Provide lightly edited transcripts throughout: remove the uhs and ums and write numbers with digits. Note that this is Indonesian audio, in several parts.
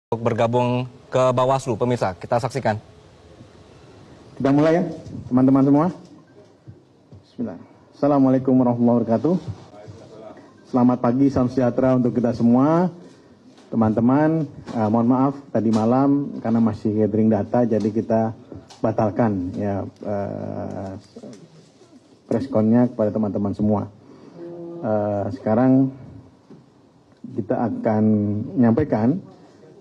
Untuk bergabung ke Bawaslu, pemirsa, kita saksikan. Kita mulai ya, teman-teman semua. Bismillah. Assalamualaikum warahmatullahi wabarakatuh. Selamat pagi, salam sejahtera untuk kita semua. Teman-teman, mohon maaf tadi malam karena masih gathering data, jadi kita batalkan ya press-con-nya kepada teman-teman semua. Sekarang kita akan menyampaikan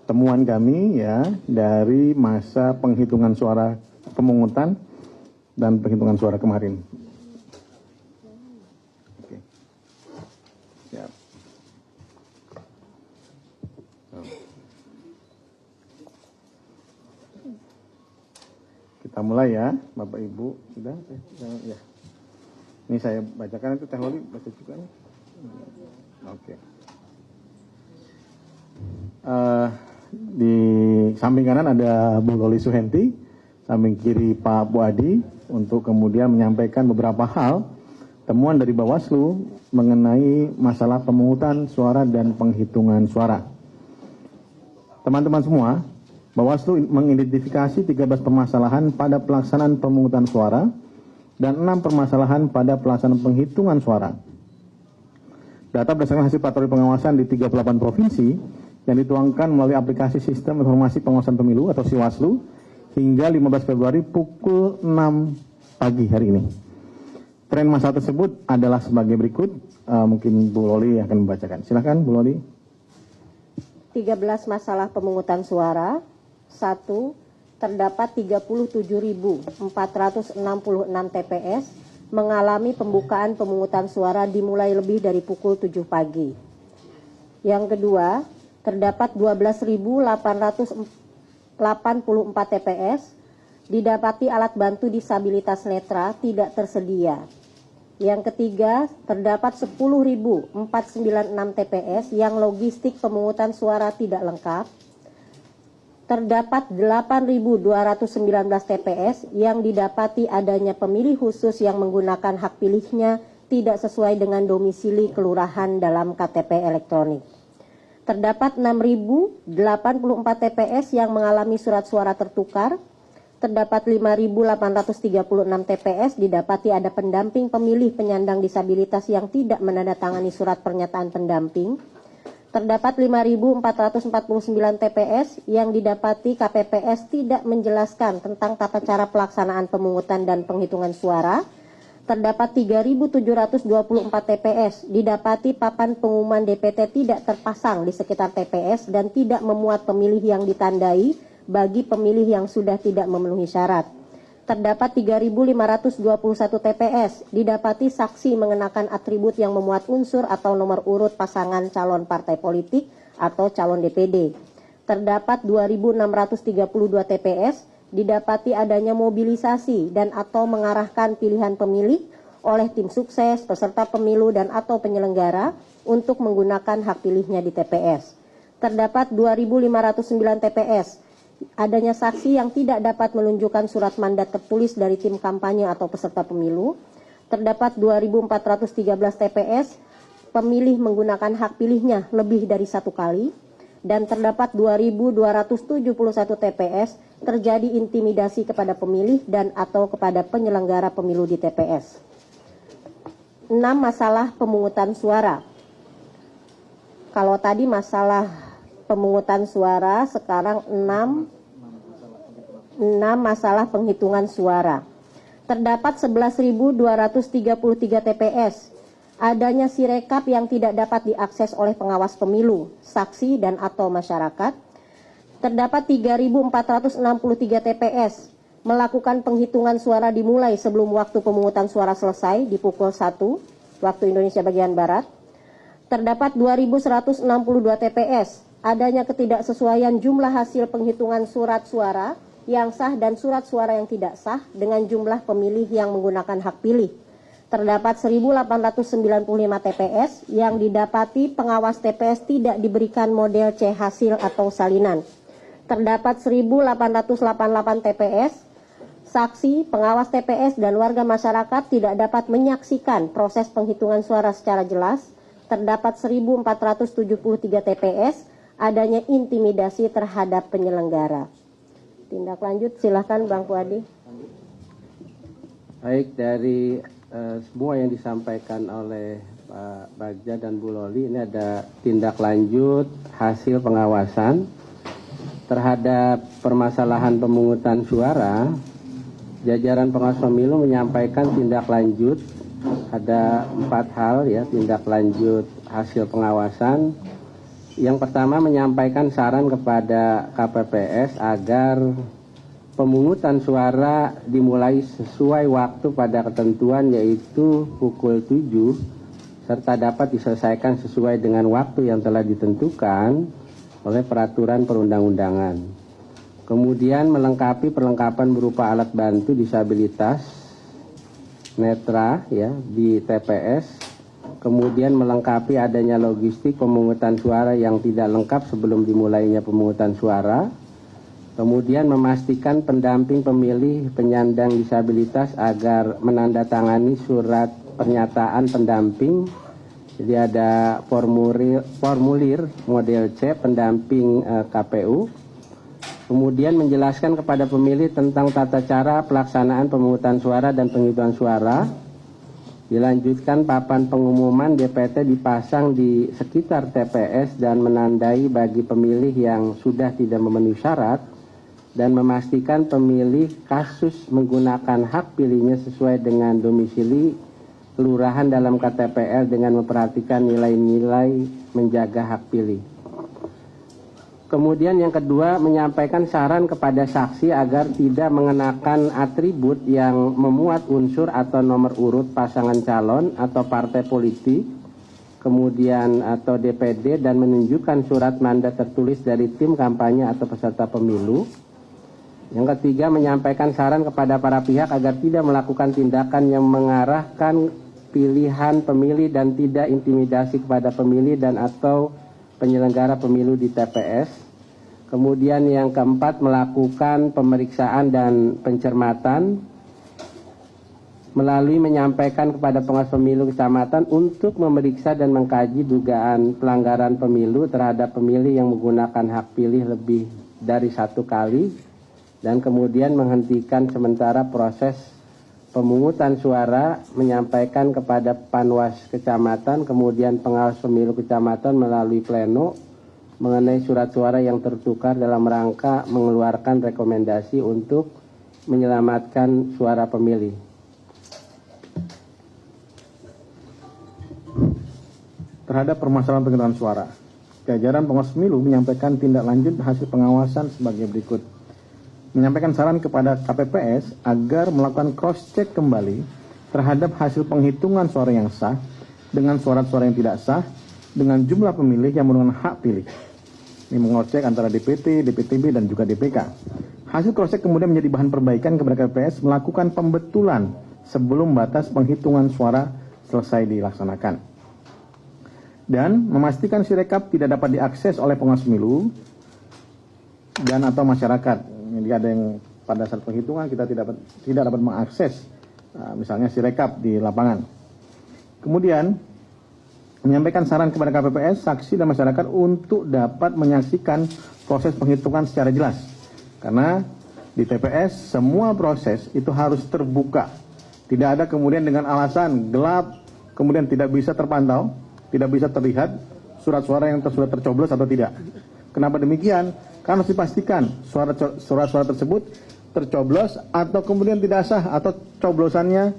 temuan kami ya dari masa penghitungan suara pemungutan dan penghitungan suara kemarin. Oke. Siap. Kita mulai ya, Bapak Ibu. Sudah? Ya. Ini saya bacakan, itu Teh Loli baca juga nih. Oke. Di samping kanan ada Bu Loli Suhenti, samping kiri Pak Bu Adi, untuk kemudian menyampaikan beberapa hal temuan dari Bawaslu mengenai masalah pemungutan suara dan penghitungan suara. Teman-teman semua, Bawaslu mengidentifikasi 13 permasalahan pada pelaksanaan pemungutan suara dan 6 permasalahan pada pelaksanaan penghitungan suara. Data berdasarkan hasil patroli pengawasan di 38 provinsi yang dituangkan melalui aplikasi Sistem Informasi Pengawasan Pemilu atau Siwaslu hingga 15 Februari pukul 6 pagi hari ini. Tren masalah tersebut adalah sebagai berikut. Mungkin Bu Loli akan membacakan. Silakan Bu Loli. 13 masalah pemungutan suara. 1. Terdapat 37.466 TPS mengalami pembukaan pemungutan suara dimulai lebih dari pukul 7 pagi. Yang kedua, terdapat 12.884 TPS didapati alat bantu disabilitas netra tidak tersedia. Yang ketiga, terdapat 10.496 TPS yang logistik pemungutan suara tidak lengkap. Terdapat 8.219 TPS yang didapati adanya pemilih khusus yang menggunakan hak pilihnya tidak sesuai dengan domisili kelurahan dalam KTP elektronik. Terdapat 6.084 TPS yang mengalami surat suara tertukar. Terdapat 5.836 TPS didapati ada pendamping pemilih penyandang disabilitas yang tidak menandatangani surat pernyataan pendamping. Terdapat 5.449 TPS yang didapati KPPS tidak menjelaskan tentang tata cara pelaksanaan pemungutan dan penghitungan suara. Terdapat 3.724 TPS didapati papan pengumuman DPT tidak terpasang di sekitar TPS dan tidak memuat pemilih yang ditandai bagi pemilih yang sudah tidak memenuhi syarat. Terdapat 3.521 TPS didapati saksi mengenakan atribut yang memuat unsur atau nomor urut pasangan calon partai politik atau calon DPD. Terdapat 2.632 TPS didapati adanya mobilisasi dan atau mengarahkan pilihan pemilih oleh tim sukses, peserta pemilu dan atau penyelenggara untuk menggunakan hak pilihnya di TPS. Terdapat 2.509 TPS, adanya saksi yang tidak dapat menunjukkan surat mandat tertulis dari tim kampanye atau peserta pemilu. Terdapat 2.413 TPS, pemilih menggunakan hak pilihnya lebih dari satu kali. Dan terdapat 2.271 TPS terjadi intimidasi kepada pemilih dan atau kepada penyelenggara pemilu di TPS. 6 masalah pemungutan suara. Kalau tadi masalah pemungutan suara, sekarang 6 masalah penghitungan suara. Terdapat 11.233 TPS. Adanya sirekap yang tidak dapat diakses oleh pengawas pemilu, saksi dan atau masyarakat. Terdapat 3.463 TPS melakukan penghitungan suara dimulai sebelum waktu pemungutan suara selesai di pukul 1 waktu Indonesia bagian Barat. Terdapat 2.162 TPS adanya ketidaksesuaian jumlah hasil penghitungan surat suara yang sah dan surat suara yang tidak sah dengan jumlah pemilih yang menggunakan hak pilih. Terdapat 1.895 TPS yang didapati pengawas TPS tidak diberikan model C hasil atau salinan. Terdapat 1.888 TPS, saksi, pengawas TPS, dan warga masyarakat tidak dapat menyaksikan proses penghitungan suara secara jelas. Terdapat 1.473 TPS, adanya intimidasi terhadap penyelenggara. Tindak lanjut, silakan Bang Puadi. Baik, dari semua yang disampaikan oleh Pak Bagja dan Bu Loli, ini ada tindak lanjut hasil pengawasan terhadap permasalahan pemungutan suara. Jajaran pengawas pemilu menyampaikan tindak lanjut, ada 4 hal ya, tindak lanjut hasil pengawasan. Yang pertama, menyampaikan saran kepada KPPS agar pemungutan suara dimulai sesuai waktu pada ketentuan, yaitu pukul 7, serta dapat diselesaikan sesuai dengan waktu yang telah ditentukan oleh peraturan perundang-undangan. Kemudian melengkapi perlengkapan berupa alat bantu disabilitas netra ya di TPS. Kemudian melengkapi adanya logistik pemungutan suara yang tidak lengkap sebelum dimulainya pemungutan suara. Kemudian memastikan pendamping pemilih penyandang disabilitas agar menandatangani surat pernyataan pendamping. Jadi ada formulir model C pendamping KPU. Kemudian menjelaskan kepada pemilih tentang tata cara pelaksanaan pemungutan suara dan penghitungan suara. Dilanjutkan papan pengumuman DPT dipasang di sekitar TPS dan menandai bagi pemilih yang sudah tidak memenuhi syarat, dan memastikan pemilih kasus menggunakan hak pilihnya sesuai dengan domisili kelurahan dalam KTPL dengan memperhatikan nilai-nilai menjaga hak pilih. Kemudian yang kedua, menyampaikan saran kepada saksi agar tidak mengenakan atribut yang memuat unsur atau nomor urut pasangan calon atau partai politik, kemudian atau DPD, dan menunjukkan surat mandat tertulis dari tim kampanye atau peserta pemilu. Yang ketiga, menyampaikan saran kepada para pihak agar tidak melakukan tindakan yang mengarahkan pilihan pemilih dan tidak intimidasi kepada pemilih dan atau penyelenggara pemilu di TPS. Kemudian yang keempat, melakukan pemeriksaan dan pencermatan melalui menyampaikan kepada pengawas pemilu kecamatan untuk memeriksa dan mengkaji dugaan pelanggaran pemilu terhadap pemilih yang menggunakan hak pilih lebih dari 1 kali, dan kemudian menghentikan sementara proses pemungutan suara, menyampaikan kepada Panwas Kecamatan, kemudian pengawas pemilu kecamatan melalui pleno mengenai surat suara yang tertukar dalam rangka mengeluarkan rekomendasi untuk menyelamatkan suara pemilih. Terhadap permasalahan penghitungan suara, jajaran pengawas pemilu menyampaikan tindak lanjut hasil pengawasan sebagai berikut. Menyampaikan saran kepada KPPS agar melakukan cross-check kembali terhadap hasil penghitungan suara yang sah dengan suara-suara yang tidak sah dengan jumlah pemilih yang menggunakan hak pilih. Ini mengocek antara DPT, DPTB, dan juga DPK. Hasil cross-check kemudian menjadi bahan perbaikan kepada KPPS melakukan pembetulan sebelum batas penghitungan suara selesai dilaksanakan. Dan memastikan sirekap tidak dapat diakses oleh pengawas pemilu dan atau masyarakat. Jadi ada yang pada saat penghitungan kita tidak dapat mengakses misalnya sirekap di lapangan. Kemudian menyampaikan saran kepada KPPS, saksi dan masyarakat untuk dapat menyaksikan proses penghitungan secara jelas. Karena di TPS semua proses itu harus terbuka. Tidak ada kemudian dengan alasan gelap kemudian tidak bisa terpantau, tidak bisa terlihat surat suara yang sudah tercoblos atau tidak. Kenapa demikian? Karena harus dipastikan surat-suara tersebut tercoblos atau kemudian tidak sah atau coblosannya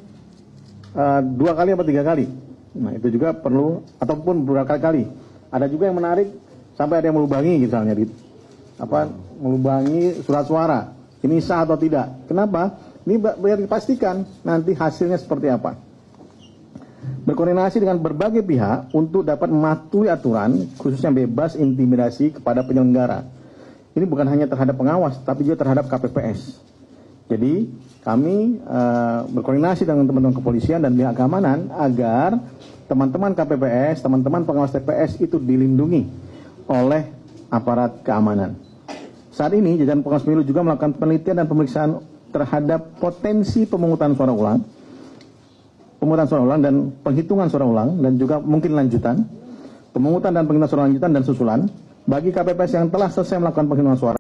2 kali atau 3 kali. Nah itu juga perlu, ataupun beberapa kali. Ada juga yang menarik sampai ada yang melubangi misalnya melubangi surat suara. Ini sah atau tidak? Kenapa? Ini biar dipastikan nanti hasilnya seperti apa. Berkoordinasi dengan berbagai pihak untuk dapat mematuhi aturan, khususnya bebas intimidasi kepada penyelenggara. Ini bukan hanya terhadap pengawas, tapi juga terhadap KPPS. Jadi kami berkoordinasi dengan teman-teman kepolisian dan pihak keamanan agar teman-teman KPPS, teman-teman pengawas TPS itu dilindungi oleh aparat keamanan. Saat ini jajaran pengawas pemilu juga melakukan penelitian dan pemeriksaan terhadap potensi pemungutan suara ulang dan penghitungan suara ulang, dan juga mungkin lanjutan, pemungutan dan penghitungan suara lanjutan dan susulan, Bagi KPPS yang telah selesai melakukan penghitungan suara